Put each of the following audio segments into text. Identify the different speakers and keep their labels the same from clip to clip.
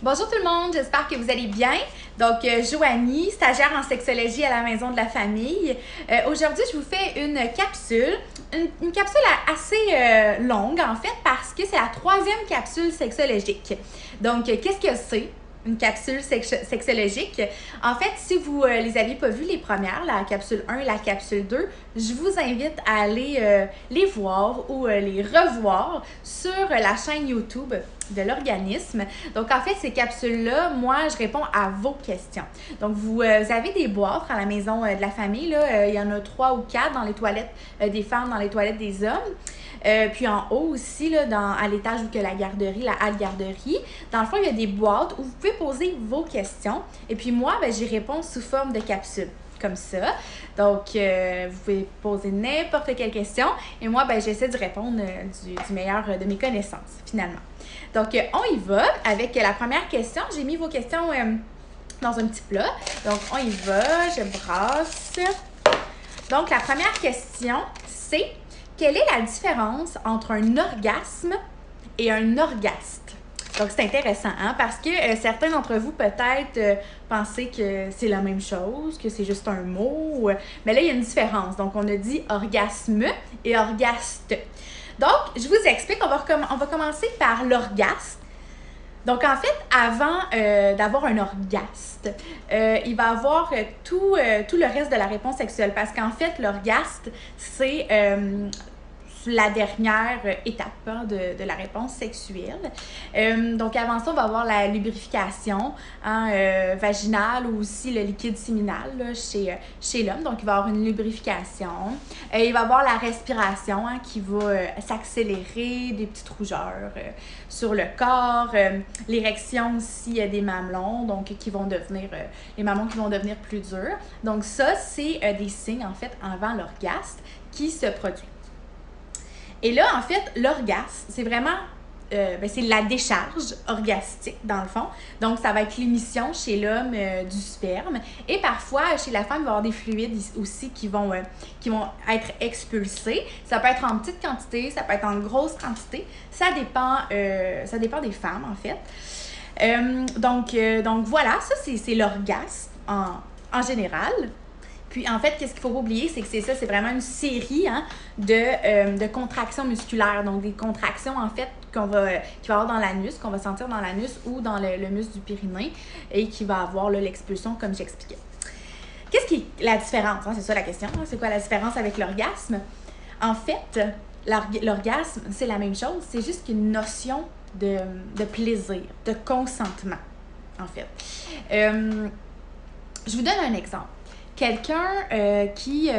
Speaker 1: Bonjour tout le monde, j'espère que vous allez bien. Donc, Joanie, stagiaire en sexologie à la Maison de la Famille. Aujourd'hui, je vous fais une capsule, une capsule assez longue en fait, parce que c'est la 3e capsule sexologique. Donc, qu'est-ce que c'est? Une capsule sexologique. En fait, si vous les aviez pas vues les premières, la capsule 1 et la capsule 2, je vous invite à aller les voir ou les revoir sur la chaîne YouTube de l'organisme. Donc, en fait, ces capsules-là, moi, je réponds à vos questions. Donc, vous avez des boîtes à la Maison de la Famille. Là, il y en a 3 ou 4 dans les toilettes des femmes, dans les toilettes des hommes. Puis en haut aussi, là, à l'étage où il y a la garderie, la halle garderie, dans le fond, il y a des boîtes où vous pouvez poser vos questions. Et puis moi, j'y réponds sous forme de capsule, comme ça. Donc, vous pouvez poser n'importe quelle question. Et moi, j'essaie de répondre du meilleur de mes connaissances, finalement. Donc, on y va avec la première question. J'ai mis vos questions dans un petit plat. Donc, on y va. Je brasse. Donc, la première question, c'est: quelle est la différence entre un orgasme et un orgaste? Donc, c'est intéressant, hein? Parce que certains d'entre vous, peut-être, pensaient que c'est la même chose, que c'est juste un mot. Mais là, il y a une différence. Donc, on a dit orgasme et orgaste. Donc, je vous explique. On va commencer par l'orgaste. Donc, en fait, avant d'avoir un orgaste, il va avoir tout le reste de la réponse sexuelle. Parce qu'en fait, l'orgaste, c'est la dernière étape de la réponse sexuelle. Donc, avant ça, on va avoir la lubrification vaginale ou aussi le liquide séminal là, chez l'homme. Donc, il va y avoir une lubrification. Il va y avoir la respiration qui va s'accélérer, des petites rougeurs sur le corps. L'érection aussi des mamelons, donc les mamelons qui vont devenir plus durs. Donc, ça, c'est des signes, en fait, avant l'orgasme qui se produit. Et là, en fait, l'orgasme, c'est vraiment, c'est la décharge orgastique, dans le fond. Donc, ça va être l'émission chez l'homme du sperme. Et parfois, chez la femme, il va y avoir des fluides aussi qui vont être expulsés. Ça peut être en petite quantité, ça peut être en grosse quantité. Ça dépend des femmes, en fait. Donc voilà, ça, c'est l'orgasme en général. Puis, en fait, qu'est-ce qu'il ne faut pas oublier, c'est que c'est vraiment une série de contractions musculaires. Donc, des contractions, en fait, qu'il va y avoir dans l'anus, qu'on va sentir dans l'anus ou dans le muscle du périnée et qui va avoir l'expulsion, comme j'expliquais. Qu'est-ce qui est la différence? C'est ça la question. C'est quoi la différence avec l'orgasme? En fait, l'orgasme, c'est la même chose. C'est juste une notion de plaisir, de consentement, en fait. Je vous donne un exemple. Quelqu'un qui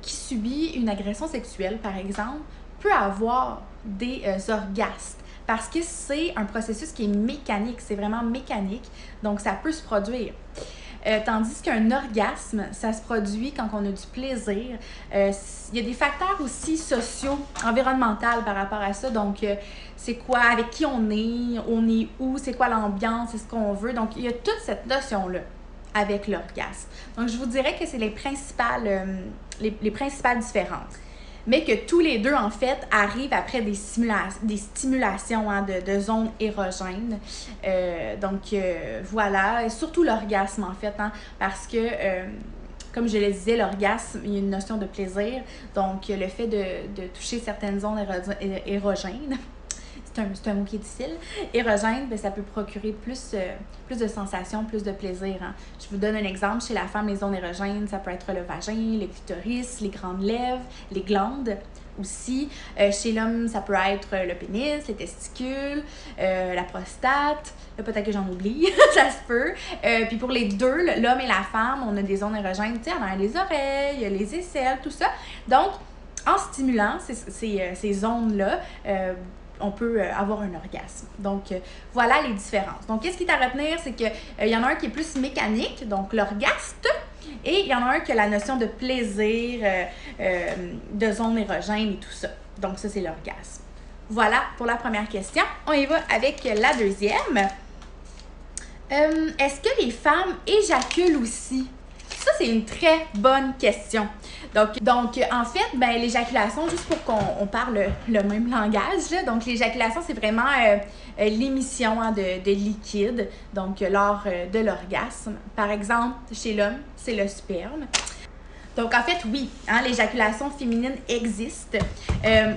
Speaker 1: subit une agression sexuelle, par exemple, peut avoir des orgasmes parce que c'est un processus qui est mécanique, c'est vraiment mécanique, donc ça peut se produire. Tandis qu'un orgasme, ça se produit quand on a du plaisir. Il y a des facteurs aussi sociaux, environnementaux par rapport à ça. Donc, c'est quoi, avec qui on est où, c'est quoi l'ambiance, c'est ce qu'on veut. Donc, il y a toute cette notion-là avec l'orgasme. Donc, je vous dirais que c'est les principales différences. Mais que tous les deux, en fait, arrivent après des stimulations de zones érogènes. Voilà. Et surtout l'orgasme, en fait, parce que, comme je le disais, l'orgasme, il y a une notion de plaisir. Donc, le fait de toucher certaines zones érogènes, c'est un mot qui est difficile. Érogène, ça peut procurer plus de sensations, plus de plaisir. Je vous donne un exemple. Chez la femme, les zones érogènes, ça peut être le vagin, le clitoris, les grandes lèvres, les glandes aussi. Chez l'homme, ça peut être le pénis, les testicules, la prostate. Là, peut-être que j'en oublie, ça se peut. Puis pour les deux, l'homme et la femme, on a des zones érogènes, on a les oreilles, les aisselles, tout ça. Donc, en stimulant ces zones-là, on peut avoir un orgasme. Donc, voilà les différences. Donc, qu'est-ce qui est à retenir? C'est qu'il y en a un qui est plus mécanique, donc l'orgaste, et il y en a un qui a la notion de plaisir, de zone érogène et tout ça. Donc, ça, c'est l'orgasme. Voilà pour la première question. On y va avec la deuxième. Est-ce que les femmes éjaculent aussi? Ça, c'est une très bonne question. Donc en fait, ben, l'éjaculation, juste pour qu'on parle le même langage, là, donc l'éjaculation, c'est vraiment l'émission hein, de liquide, donc lors de l'orgasme. Par exemple, chez l'homme, c'est le sperme. Donc, en fait, oui, hein, l'éjaculation féminine existe.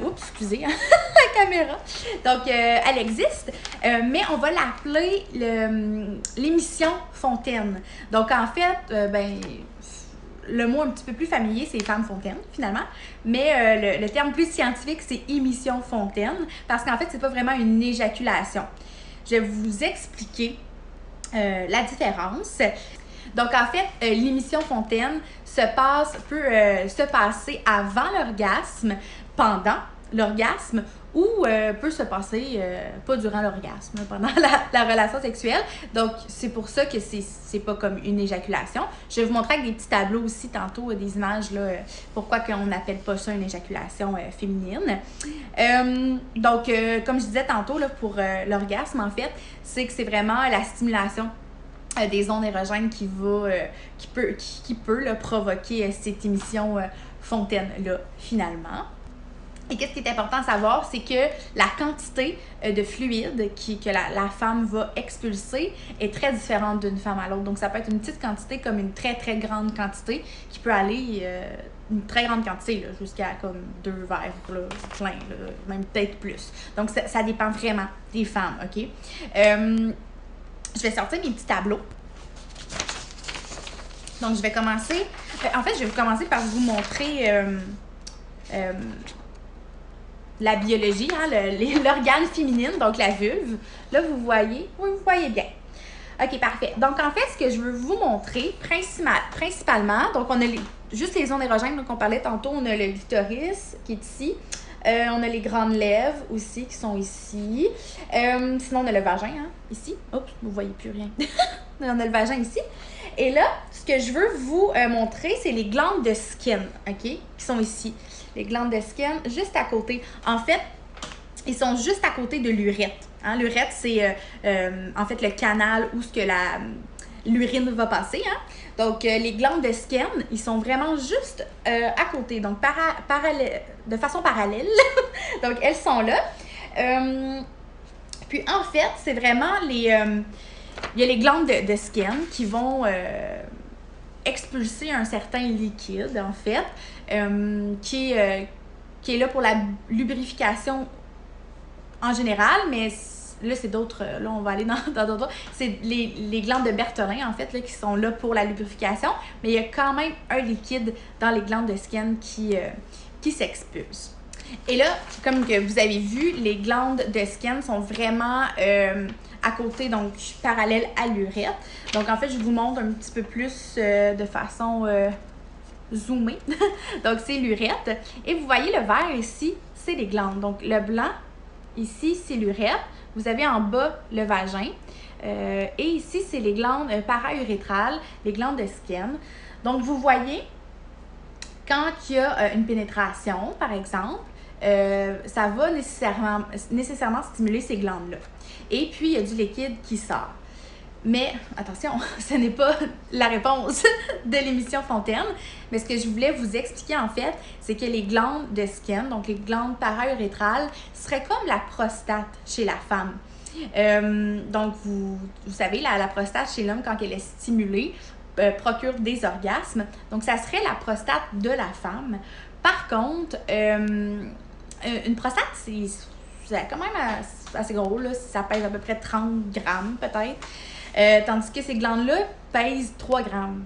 Speaker 1: Oups, excusez, hein, la caméra. Donc, elle existe, mais on va l'appeler l'émission fontaine. Donc, en fait, ben, le mot un petit peu plus familier, c'est femme fontaine, finalement. Mais le terme plus scientifique, c'est émission fontaine, parce qu'en fait, c'est pas vraiment une éjaculation. Je vais vous expliquer la différence. Donc, en fait, l'émission fontaine peut se passer avant l'orgasme, pendant l'orgasme, ou peut se passer pas durant l'orgasme, pendant la relation sexuelle. Donc, c'est pour ça que c'est pas comme une éjaculation. Je vais vous montrer avec des petits tableaux aussi tantôt, des images, là, pourquoi on n'appelle pas ça une éjaculation féminine. Donc, comme je disais tantôt, là, pour l'orgasme, en fait, c'est que c'est vraiment la stimulation des zones érogènes qui peut là, provoquer cette émission fontaine-là, finalement. Et qu'est-ce qui est important à savoir, c'est que la quantité de fluide que la femme va expulser est très différente d'une femme à l'autre. Donc, ça peut être une petite quantité comme une très, très grande quantité qui peut aller, une très grande quantité, jusqu'à comme 2 verres là, plein, là, même peut-être plus. Donc, ça dépend vraiment des femmes, OK? Je vais sortir mes petits tableaux. Donc, je vais commencer... en fait, je vais vous commencer par vous montrer la biologie, hein, l'organe féminine, donc la vulve. Là, vous voyez? Oui, vous voyez bien. OK, parfait. Donc, en fait, ce que je veux vous montrer, principalement, donc on a juste les zones érogènes dont on parlait tantôt. On a le clitoris qui est ici. On a les grandes lèvres aussi qui sont ici. Sinon, on a le vagin, hein, ici. Oups, vous ne voyez plus rien. On a le vagin ici. Et là, ce que je veux vous montrer, c'est les glandes de Skene, OK, qui sont ici. Les glandes de Skene, juste à côté. En fait, ils sont juste à côté de l'urètre. Hein? L'urètre, c'est en fait le canal où l'urine va passer. Hein? Donc, les glandes de Skene, ils sont vraiment juste à côté, donc de façon parallèle. Donc, elles sont là. Puis, en fait, c'est vraiment il y a les glandes de Skene qui vont expulser un certain liquide, en fait, qui est là pour la lubrification en général, mais là, c'est d'autres. Là, on va aller dans d'autres. C'est les glandes de Bertholin, en fait, là, qui sont là pour la lubrification, mais il y a quand même un liquide dans les glandes de Skene qui s'expulse. Et là, comme que vous avez vu, les glandes de Skene sont vraiment à côté, donc parallèles à l'urètre. Donc, en fait, je vous montre un petit peu plus de façon zoomée. Donc, c'est l'urètre. Et vous voyez, le vert ici, c'est les glandes. Donc, le blanc, ici, c'est l'urètre. Vous avez en bas le vagin. Et ici, c'est les glandes para-urétrales, les glandes de Skene. Donc, vous voyez, quand il y a une pénétration, par exemple, ça va nécessairement stimuler ces glandes-là. Et puis, il y a du liquide qui sort. Mais, attention, ce n'est pas la réponse de l'émission fontaine. Mais ce que je voulais vous expliquer, en fait, c'est que les glandes de Skene, donc les glandes para-urétrales, seraient comme la prostate chez la femme. Donc, vous savez, la prostate chez l'homme, quand elle est stimulée, procure des orgasmes. Donc, ça serait la prostate de la femme. Par contre, une prostate, c'est quand même assez gros, là. Ça pèse à peu près 30 grammes, peut-être. Tandis que ces glandes-là pèsent 3 grammes.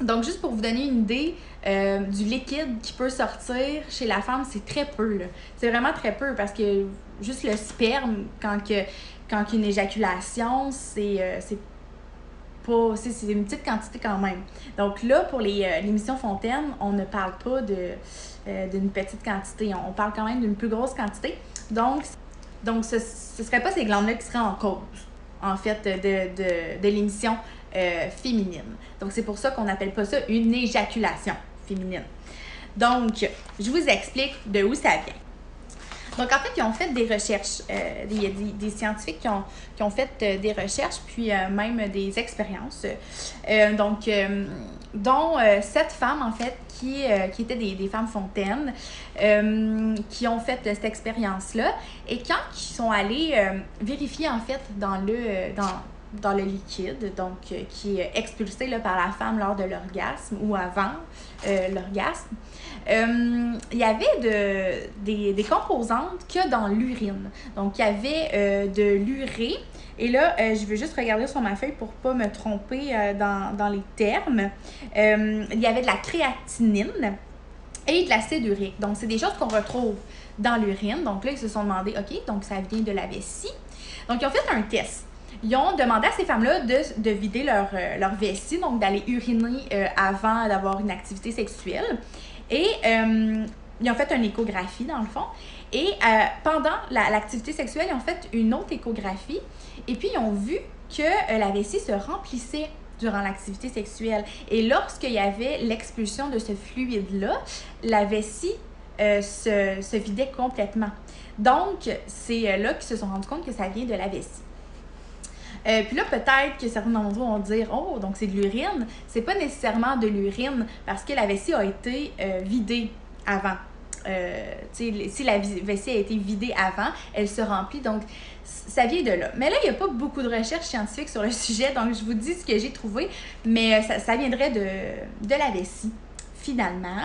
Speaker 1: Donc, juste pour vous donner une idée du liquide qui peut sortir chez la femme, c'est très peu, là. C'est vraiment très peu parce que juste le sperme, quand il y a une éjaculation, c'est une petite quantité quand même. Donc là, pour l'émission fontaine, on ne parle pas d'une petite quantité. On parle quand même d'une plus grosse quantité. Donc ce ne serait pas ces glandes-là qui seraient en cause, en fait, de l'émission féminine. Donc, c'est pour ça qu'on n'appelle pas ça une éjaculation féminine. Donc, je vous explique de où ça vient. Donc, en fait, ils ont fait des recherches. Il y a des scientifiques qui ont fait des recherches, puis même des expériences. Dont 7 femmes, en fait, qui étaient des femmes fontaines, qui ont fait cette expérience-là. Et quand ils sont allés vérifier, en fait, dans le liquide, donc qui est expulsé là, par la femme lors de l'orgasme ou avant l'orgasme, il y avait des composantes qu'il y a dans l'urine. Donc, il y avait de l'urée. Et là, je veux juste regarder sur ma feuille pour ne pas me tromper dans les termes. Il y avait de la créatinine et de l'acide urique. Donc, c'est des choses qu'on retrouve dans l'urine. Donc là, ils se sont demandé, OK, donc ça vient de la vessie. Donc, ils ont fait un test. Ils ont demandé à ces femmes-là de vider leur vessie, donc d'aller uriner avant d'avoir une activité sexuelle. Et ils ont fait une échographie, dans le fond. Et pendant l'activité sexuelle, ils ont fait une autre échographie. Et puis, ils ont vu que la vessie se remplissait durant l'activité sexuelle. Et lorsqu'il y avait l'expulsion de ce fluide-là, la vessie se vidait complètement. Donc, c'est là qu'ils se sont rendus compte que ça vient de la vessie. Puis là, peut-être que certains d'entre vous vont dire « Oh, donc c'est de l'urine. » C'est pas nécessairement de l'urine parce que la vessie a été vidée avant. Si la vessie a été vidée avant, elle se remplit. Donc, ça vient de là. Mais là, il n'y a pas beaucoup de recherches scientifiques sur le sujet. Donc, je vous dis ce que j'ai trouvé. Mais ça viendrait de la vessie, finalement.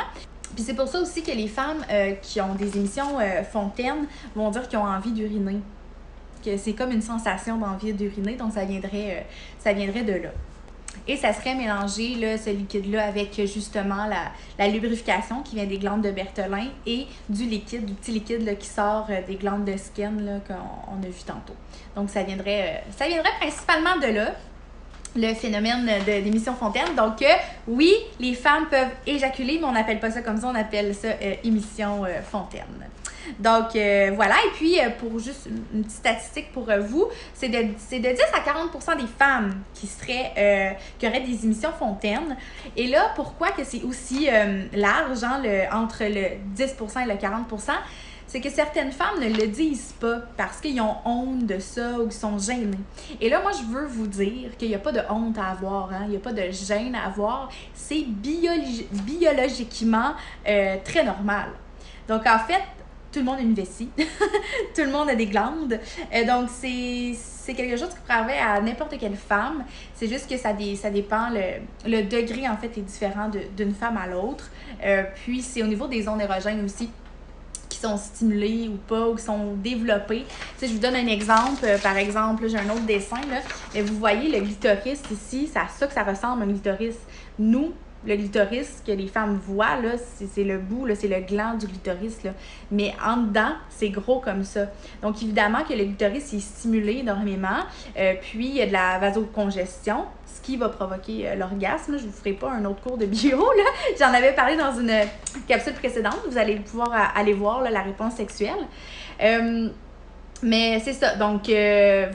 Speaker 1: Puis c'est pour ça aussi que les femmes qui ont des émissions fontaines vont dire qu'ils ont envie d'uriner. Que c'est comme une sensation d'envie d'uriner, donc ça viendrait de là. Et ça serait mélangé, là, ce liquide-là, avec justement la lubrification qui vient des glandes de Bertholin et du petit liquide là, qui sort des glandes de Skene là, qu'on a vu tantôt. Donc ça viendrait principalement de là, le phénomène d'émission fontaine. Donc, oui, les femmes peuvent éjaculer, mais on n'appelle pas ça comme ça, on appelle ça émission fontaine. Donc, voilà. Et puis, pour juste une petite statistique pour vous, c'est de 10 à 40% des femmes qui auraient des émissions fontaines. Et là, pourquoi que c'est aussi large, hein, entre le 10% et le 40%? C'est que certaines femmes ne le disent pas parce qu'ils ont honte de ça ou qu'ils sont gênés. Et là, moi, je veux vous dire qu'il n'y a pas de honte à avoir, hein? Il n'y a pas de gêne à avoir. C'est biologiquement très normal. Donc, en fait, tout le monde a une vessie. Tout le monde a des glandes. Donc, c'est quelque chose qui pourrait arriver à n'importe quelle femme. C'est juste que ça dépend, le degré, en fait, est différent d'une femme à l'autre. Puis, c'est au niveau des zones érogènes aussi qui sont stimulées ou pas, ou qui sont développées. Tu sais, je vous donne un exemple. Par exemple, j'ai un autre dessin, là. Et vous voyez le clitoris ici, c'est à ça que ça ressemble, un clitoris. Nous, le clitoris que les femmes voient, là, c'est le bout, là, c'est le gland du clitoris, là. Mais en dedans, c'est gros comme ça. Donc, évidemment que le clitoris est stimulé énormément. Puis, il y a de la vasocongestion, ce qui va provoquer l'orgasme. Je ne vous ferai pas un autre cours de bio, là. J'en avais parlé dans une capsule précédente. Vous allez pouvoir aller voir là, la réponse sexuelle. Mais c'est ça. Donc,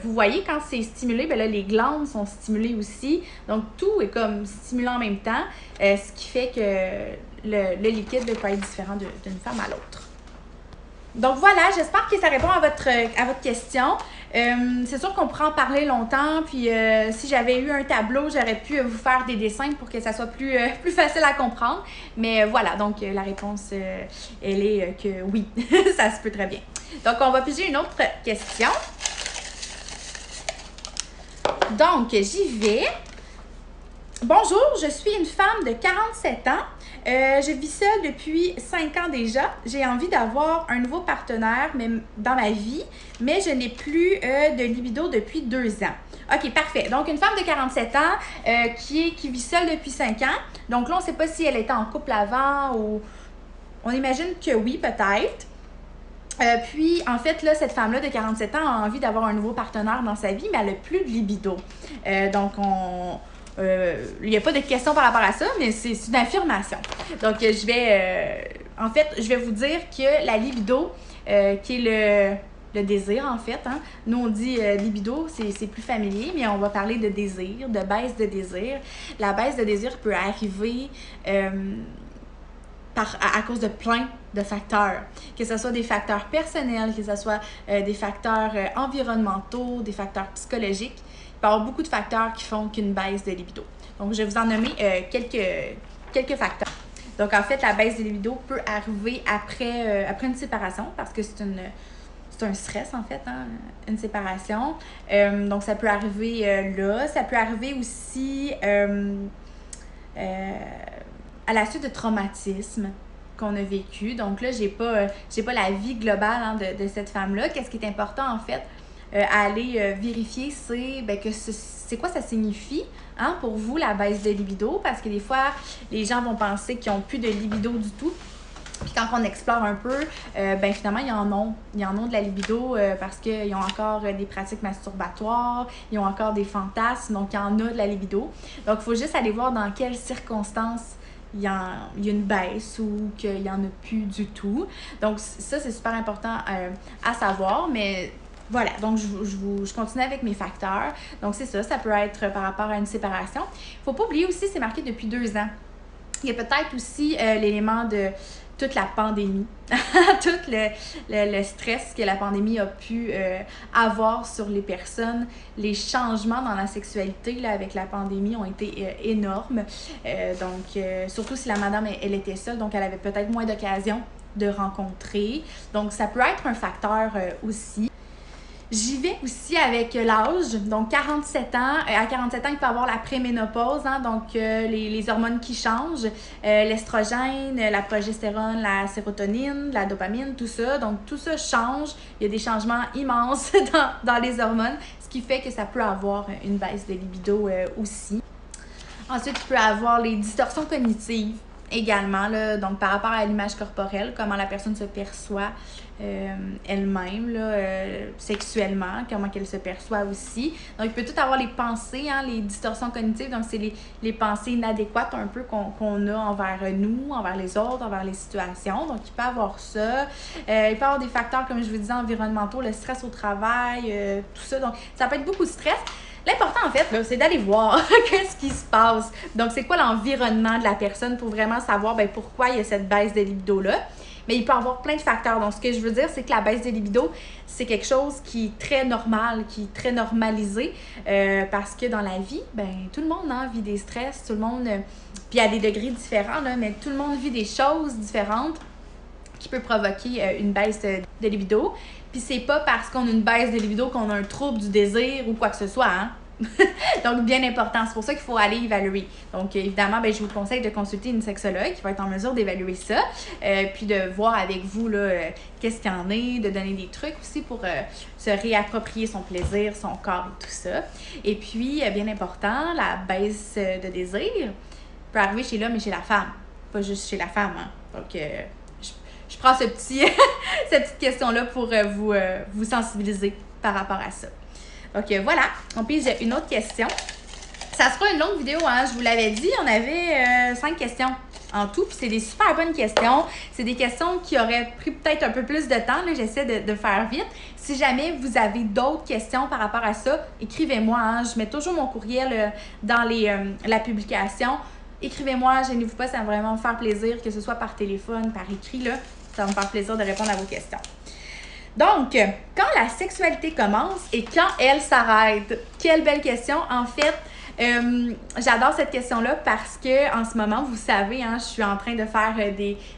Speaker 1: vous voyez, quand c'est stimulé, bien là, les glandes sont stimulées aussi. Donc, tout est comme stimulé en même temps, ce qui fait que le liquide peut être différent d'une femme à l'autre. Donc, voilà, j'espère que ça répond à votre question. C'est sûr qu'on pourrait en parler longtemps, puis si j'avais eu un tableau, j'aurais pu vous faire des dessins pour que ça soit plus facile à comprendre. Mais voilà, donc la réponse, elle est que oui, ça se peut très bien. Donc, on va piger une autre question. Donc, j'y vais. Bonjour, je suis une femme de 47 ans. Je vis seule depuis 5 ans déjà. J'ai envie d'avoir un nouveau partenaire dans ma vie, mais je n'ai plus de libido depuis 2 ans. OK, parfait. Donc, une femme de 47 ans qui vit seule depuis 5 ans. Donc là, on ne sait pas si elle était en couple avant ou... On imagine que oui, peut-être. Puis, en fait, là, cette femme-là de 47 ans a envie d'avoir un nouveau partenaire dans sa vie, mais elle n'a plus de libido. Donc, il n'y a pas de question par rapport à ça, mais c'est une affirmation. Donc, je vais vous dire que la libido, qui est le désir, en fait, hein. Nous, on dit libido, c'est plus familier, mais on va parler de désir, de baisse de désir. La baisse de désir peut arriver à cause de plein de facteurs, que ce soit des facteurs personnels, que ce soit des facteurs environnementaux, des facteurs psychologiques. Il peut y avoir beaucoup de facteurs qui font qu'une baisse de libido. Donc, je vais vous en nommer quelques facteurs. Donc, en fait, la baisse de libido peut arriver après une séparation parce que c'est un stress, en fait, hein, une séparation. Donc, ça peut arriver là. Ça peut arriver aussi à la suite de traumatismes qu'on a vécu. Donc là, j'ai pas la vie globale, hein, de cette femme-là. Qu'est-ce qui est important, en fait, à aller vérifier, c'est que c'est quoi ça signifie, hein, pour vous, la baisse de libido. Parce que des fois, les gens vont penser qu'ils n'ont plus de libido du tout. Puis quand on explore un peu, finalement, ils en ont de la libido parce qu'ils ont encore des pratiques masturbatoires, ils ont encore des fantasmes, donc il y en a de la libido. Donc, il faut juste aller voir dans quelles circonstances il y a une baisse ou qu'il n'y en a plus du tout. Donc, ça, c'est super important à savoir, mais voilà, donc je continue avec mes facteurs. Donc, c'est ça peut être par rapport à une séparation. Il ne faut pas oublier aussi, c'est marqué depuis 2 ans. Il y a peut-être aussi l'élément de toute la pandémie, tout le stress que la pandémie a pu avoir sur les personnes. Les changements dans la sexualité là, avec la pandémie ont été énormes. Surtout si la madame, elle était seule, donc elle avait peut-être moins d'occasions de rencontrer. Donc, ça peut être un facteur aussi. J'y vais aussi avec l'âge, donc 47 ans. À 47 ans, il peut y avoir la préménopause, hein, donc les hormones qui changent, l'estrogène, la progestérone, la sérotonine, la dopamine, tout ça. Donc, tout ça change. Il y a des changements immenses dans les hormones, ce qui fait que ça peut avoir une baisse de libido aussi. Ensuite, il peut y avoir les distorsions cognitives également, là, donc par rapport à l'image corporelle, comment la personne se perçoit elle-même, sexuellement, comment qu'elle se perçoit aussi. Donc, il peut tout avoir les pensées, hein, les distorsions cognitives, donc c'est les pensées inadéquates un peu qu'on a envers nous, envers les autres, envers les situations. Donc, il peut avoir ça. Il peut avoir des facteurs, comme je vous disais, environnementaux, le stress au travail, tout ça. Donc, ça peut être beaucoup de stress. L'important, en fait, là, c'est d'aller voir qu'est-ce qui se passe. Donc, c'est quoi l'environnement de la personne pour vraiment savoir pourquoi il y a cette baisse de libido-là. Mais il peut y avoir plein de facteurs. Donc, ce que je veux dire, c'est que la baisse de libido, c'est quelque chose qui est très normal, qui est très normalisé. Parce que dans la vie, tout le monde vit des stress, tout le monde, puis à des degrés différents, là, mais tout le monde vit des choses différentes qui peut provoquer une baisse de libido. Puis c'est pas parce qu'on a une baisse de libido qu'on a un trouble du désir ou quoi que ce soit, hein? Donc, bien important. C'est pour ça qu'il faut aller évaluer. Donc, évidemment, je vous conseille de consulter une sexologue qui va être en mesure d'évaluer ça. Puis de voir avec vous qu'est-ce qu'il y en est, de donner des trucs aussi pour se réapproprier son plaisir, son corps et tout ça. Et puis, bien important, la baisse de désir peut arriver chez l'homme et chez la femme. Pas juste chez la femme, hein? Donc, je prends cette petite question-là pour vous sensibiliser par rapport à ça. Donc, voilà. On pige une autre question. Ça sera une longue vidéo, hein. Je vous l'avais dit, on avait 5 questions en tout. Puis c'est des super bonnes questions. C'est des questions qui auraient pris peut-être un peu plus de temps. Là, j'essaie de faire vite. Si jamais vous avez d'autres questions par rapport à ça, écrivez-moi, hein. Je mets toujours mon courriel dans la publication. Écrivez-moi, gênez-vous pas, ça va vraiment me faire plaisir, que ce soit par téléphone, par écrit, là. Ça va me faire plaisir de répondre à vos questions. Donc, quand la sexualité commence et quand elle s'arrête? Quelle belle question. En fait, j'adore cette question-là parce que en ce moment, vous savez, hein, je suis en train de faire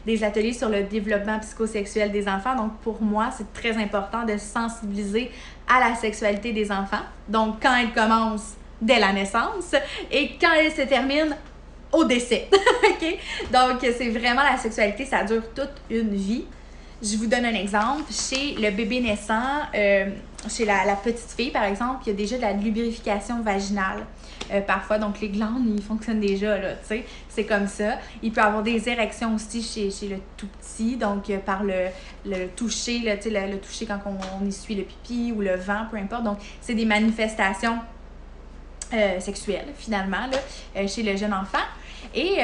Speaker 1: des ateliers sur le développement psychosexuel des enfants. Donc, pour moi, c'est très important de sensibiliser à la sexualité des enfants. Donc, quand elle commence dès la naissance et quand elle se termine au décès. OK? Donc, c'est vraiment la sexualité, ça dure toute une vie. Je vous donne un exemple. Chez le bébé naissant, chez la petite fille, par exemple, il y a déjà de la lubrification vaginale. Parfois, donc les glandes, ils fonctionnent déjà, là, tu sais, c'est comme ça. Il peut y avoir des érections aussi chez le tout petit, donc par le toucher, là, tu sais, le toucher quand on essuie le pipi ou le vent, peu importe. Donc, c'est des manifestations sexuelles, finalement, là, chez le jeune enfant. Et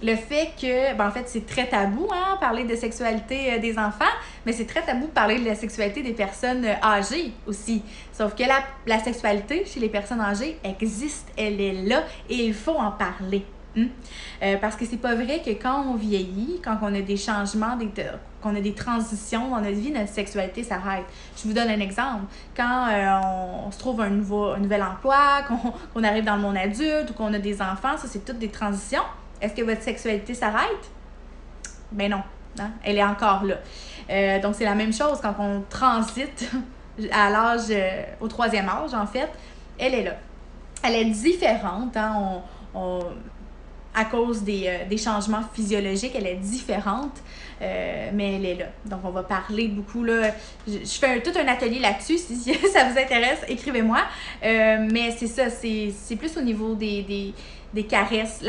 Speaker 1: le fait que, en fait, c'est très tabou, hein, parler de sexualité des enfants, mais c'est très tabou de parler de la sexualité des personnes âgées aussi. Sauf que la sexualité chez les personnes âgées existe, elle est là et il faut en parler. Parce que c'est pas vrai que quand on vieillit, quand on a des changements, qu'on a des transitions dans notre vie, notre sexualité s'arrête. Je vous donne un exemple. Quand on se trouve un nouvel emploi, qu'on arrive dans le monde adulte ou qu'on a des enfants, ça, c'est toutes des transitions. Est-ce que votre sexualité s'arrête? Ben non. Hein? Elle est encore là. Donc, c'est la même chose quand on transite à l'âge, au 3e âge, en fait. Elle est là. Elle est différente. Hein? À cause des changements physiologiques, elle est différente, mais elle est là. Donc, on va parler beaucoup, là. Je fais tout un atelier là-dessus. Si ça vous intéresse, écrivez-moi. Mais c'est ça, c'est plus au niveau des caresses.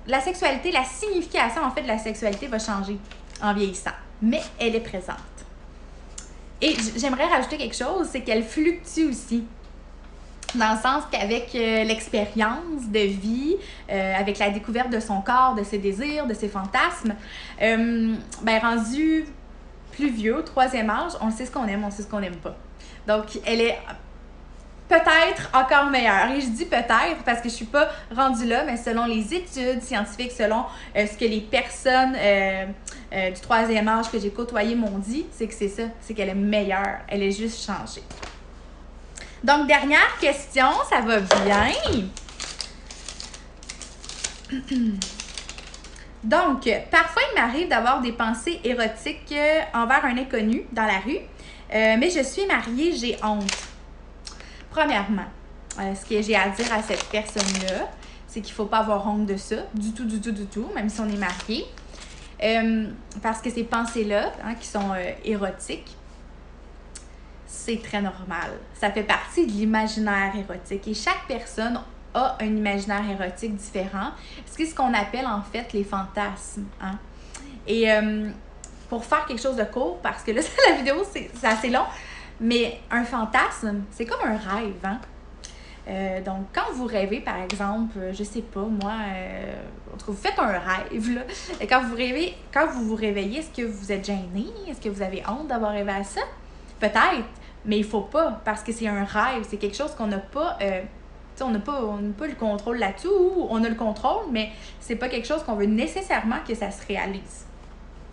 Speaker 1: La sexualité, la signification, en fait, de la sexualité va changer en vieillissant, mais elle est présente. Et j'aimerais rajouter quelque chose, c'est qu'elle fluctue aussi. Dans le sens qu'avec l'expérience de vie, avec la découverte de son corps, de ses désirs, de ses fantasmes, rendu plus vieux, au 3e âge, on sait ce qu'on aime, on sait ce qu'on n'aime pas. Donc, elle est peut-être encore meilleure. Et je dis peut-être parce que je suis pas rendue là, mais selon les études scientifiques, selon ce que les personnes du 3e âge que j'ai côtoyées m'ont dit, c'est que c'est ça, c'est qu'elle est meilleure. Elle est juste changée. Donc, dernière question, ça va bien. Donc, parfois, il m'arrive d'avoir des pensées érotiques envers un inconnu dans la rue, mais je suis mariée, j'ai honte. Premièrement, ce que j'ai à dire à cette personne-là, c'est qu'il ne faut pas avoir honte de ça, du tout, même si on est marié. Parce que ces pensées-là, hein, qui sont érotiques, c'est très normal. Ça fait partie de l'imaginaire érotique. Et chaque personne a un imaginaire érotique différent. C'est ce qu'on appelle en fait les fantasmes. Hein? Et pour faire quelque chose de court, parce que là, la vidéo, c'est assez long, mais un fantasme, c'est comme un rêve. Hein? Donc, quand vous rêvez, par exemple, je sais pas, moi, en tout cas, vous faites un rêve, là. Et quand vous vous réveillez, est-ce que vous êtes gêné? Est-ce que vous avez honte d'avoir rêvé à ça? Peut-être. Mais il faut pas, parce que c'est un rêve, c'est quelque chose qu'on n'a pas, on n'a pas le contrôle là-dessus, ou on a le contrôle, mais c'est pas quelque chose qu'on veut nécessairement que ça se réalise.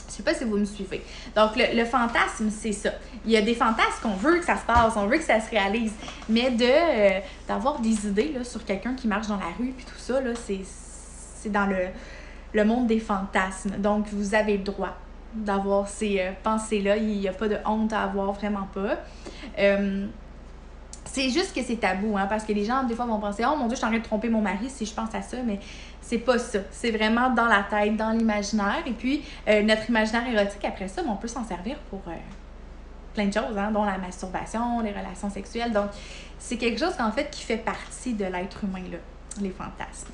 Speaker 1: Je sais pas si vous me suivez. Donc, le fantasme, c'est ça. Il y a des fantasmes qu'on veut que ça se passe, on veut que ça se réalise, mais d'avoir des idées là, sur quelqu'un qui marche dans la rue, puis tout ça, là, c'est dans le monde des fantasmes. Donc, vous avez le droit d'avoir ces pensées-là. Il n'y a pas de honte à avoir, vraiment pas. C'est juste que c'est tabou, hein, parce que les gens, des fois, vont penser « Oh mon Dieu, je suis en train de tromper mon mari si je pense à ça », mais c'est pas ça. C'est vraiment dans la tête, dans l'imaginaire. Et puis, notre imaginaire érotique, après ça, on peut s'en servir pour plein de choses, hein, dont la masturbation, les relations sexuelles. Donc, c'est quelque chose, en fait, qui fait partie de l'être humain, là, les fantasmes.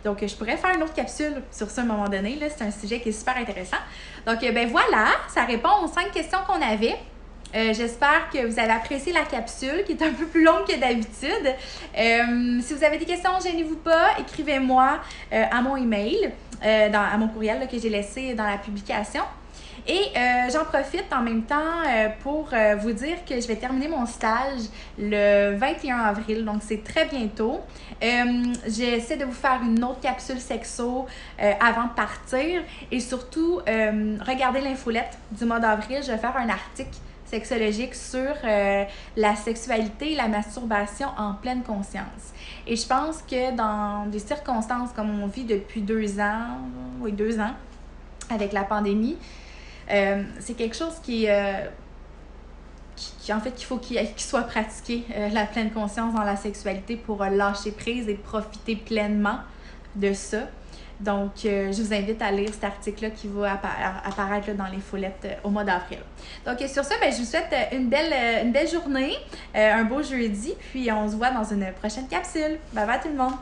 Speaker 1: Donc, je pourrais faire une autre capsule sur ça à un moment donné. Là, c'est un sujet qui est super intéressant. Donc, ben voilà, ça répond aux 5 questions qu'on avait. J'espère que vous avez apprécié la capsule qui est un peu plus longue que d'habitude. Si vous avez des questions, gênez-vous pas, écrivez-moi à mon email, à mon courriel là, que j'ai laissé dans la publication. Et j'en profite en même temps pour vous dire que je vais terminer mon stage le 21 avril, donc c'est très bientôt. J'essaie de vous faire une autre capsule sexo avant de partir et surtout, regardez l'infolette du mois d'avril, je vais faire un article sexologique sur la sexualité et la masturbation en pleine conscience. Et je pense que dans des circonstances comme on vit depuis 2 ans, avec la pandémie, c'est quelque chose qui en fait, qu'il faut qu'il soit pratiqué, la pleine conscience dans la sexualité pour lâcher prise et profiter pleinement de ça. Donc, je vous invite à lire cet article-là qui va apparaître là, dans les follettes au mois d'avril. Donc, sur ça, ben, je vous souhaite une belle journée, un beau jeudi, puis on se voit dans une prochaine capsule. Bye bye tout le monde!